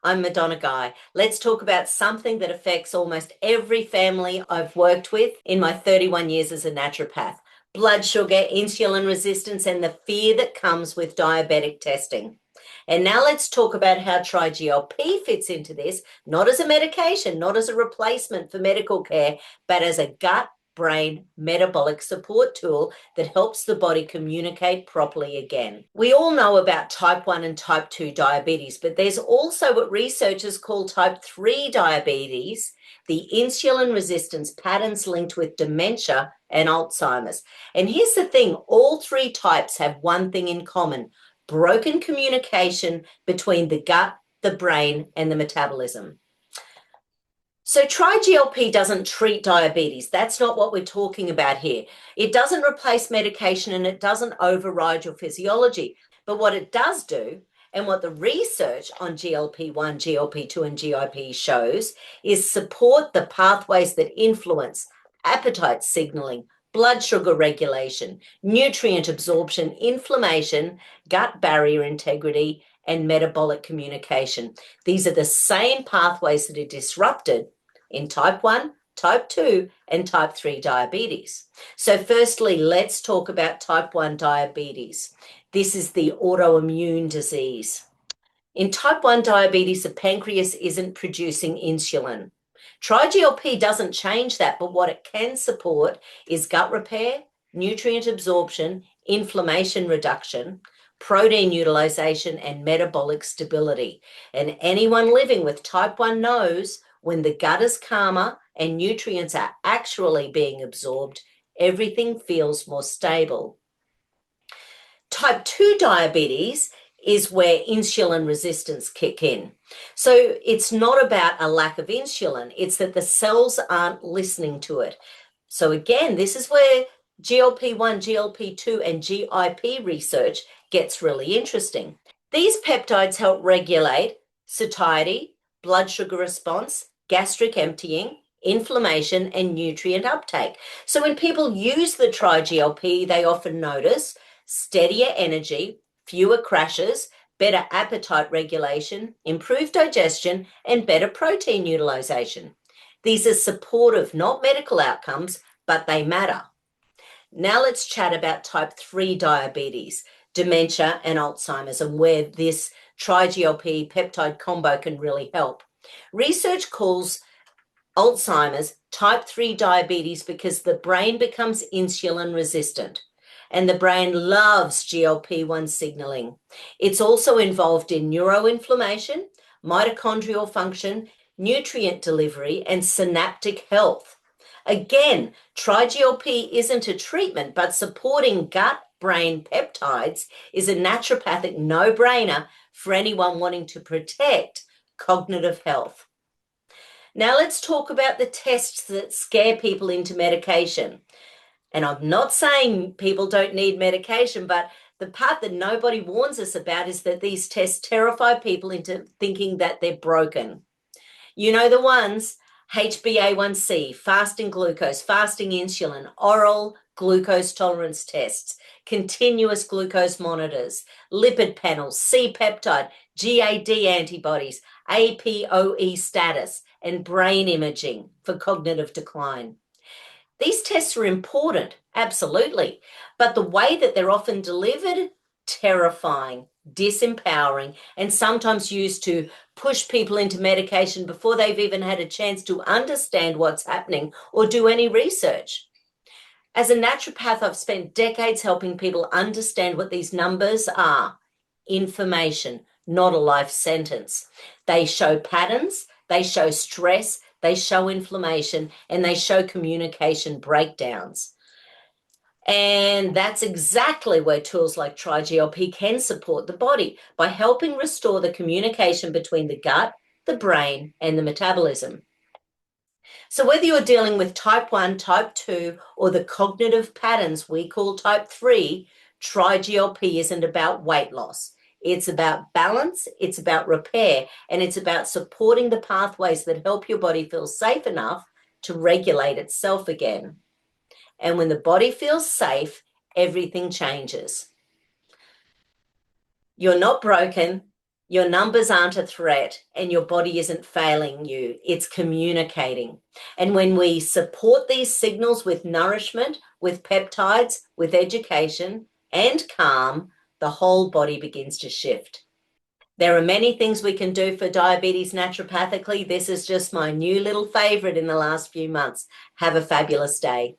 I'm Madonna Guy. Let's talk about something that affects almost every family I've worked with in my 31 years as a naturopath: blood sugar, insulin resistance, and the fear that comes with diabetic testing. And now let's talk about how TriGLP fits into this, not as a medication, not as a replacement for medical care, but as a gut brain metabolic support tool that helps the body communicate properly again. We all know about type 1 and type 2 diabetes, but there's also what researchers call type 3 diabetes, the insulin resistance patterns linked with dementia and Alzheimer's. And here's the thing, all three types have one thing in common: broken communication between the gut, the brain, and the metabolism. So TriGLP doesn't treat diabetes. That's not what we're talking about here. It doesn't replace medication and it doesn't override your physiology. But what it does do, and what the research on GLP-1, GLP-2, and GIP shows, is support the pathways that influence appetite signaling, blood sugar regulation, nutrient absorption, inflammation, gut barrier integrity, and metabolic communication. These are the same pathways that are disrupted in type 1, type 2, and type 3 diabetes. So firstly, let's talk about type 1 diabetes. This is the autoimmune disease. In type 1 diabetes, the pancreas isn't producing insulin. TriGLP doesn't change that, but what it can support is gut repair, nutrient absorption, inflammation reduction, protein utilization, and metabolic stability. And anyone living with type 1 knows when the gut is calmer and nutrients are actually being absorbed, everything feels more stable. Type 2 diabetes is where insulin resistance kick in. So it's not about a lack of insulin, it's that the cells aren't listening to it. So again, this is where GLP-1, GLP-2, and GIP research gets really interesting. These peptides help regulate satiety, blood sugar response, gastric emptying, inflammation, and nutrient uptake. So when people use the TriGLP, they often notice steadier energy, fewer crashes, better appetite regulation, improved digestion, and better protein utilization. These are supportive, not medical outcomes, but they matter. Now let's chat about type 3 diabetes, dementia, and Alzheimer's, and where this TriGLP peptide combo can really help. Research calls Alzheimer's type 3 diabetes because the brain becomes insulin resistant, and the brain loves GLP-1 signaling. It's also involved in neuroinflammation, mitochondrial function, nutrient delivery, and synaptic health. Again, TriGLP isn't a treatment, but supporting gut-brain peptides is a naturopathic no-brainer for anyone wanting to protect cognitive health. Now let's talk about the tests that scare people into medication. And I'm not saying people don't need medication, but the part that nobody warns us about is that these tests terrify people into thinking that they're broken. You know the ones: HbA1c, fasting glucose, fasting insulin, oral glucose tolerance tests, continuous glucose monitors, lipid panels, C-peptide, GAD antibodies, APOE status, and brain imaging for cognitive decline. These tests are important, absolutely, but the way that they're often delivered, terrifying, disempowering, and sometimes used to push people into medication before they've even had a chance to understand what's happening or do any research. As a naturopath, I've spent decades helping people understand what these numbers are: information, not a life sentence. They show patterns, they show stress, they show inflammation, and they show communication breakdowns. And that's exactly where tools like TriGLP can support the body by helping restore the communication between the gut, the brain, and the metabolism. So whether you're dealing with type 1, type 2, or the cognitive patterns we call type 3, TriGLP isn't about weight loss. It's about balance, it's about repair, and it's about supporting the pathways that help your body feel safe enough to regulate itself again. And when the body feels safe, everything changes. You're not broken, Your numbers aren't a threat and your body isn't failing you. It's communicating. And when we support these signals with nourishment, with peptides, with education and calm, the whole body begins to shift. There are many things we can do for diabetes naturopathically. This is just my new little favorite in the last few months. Have a fabulous day.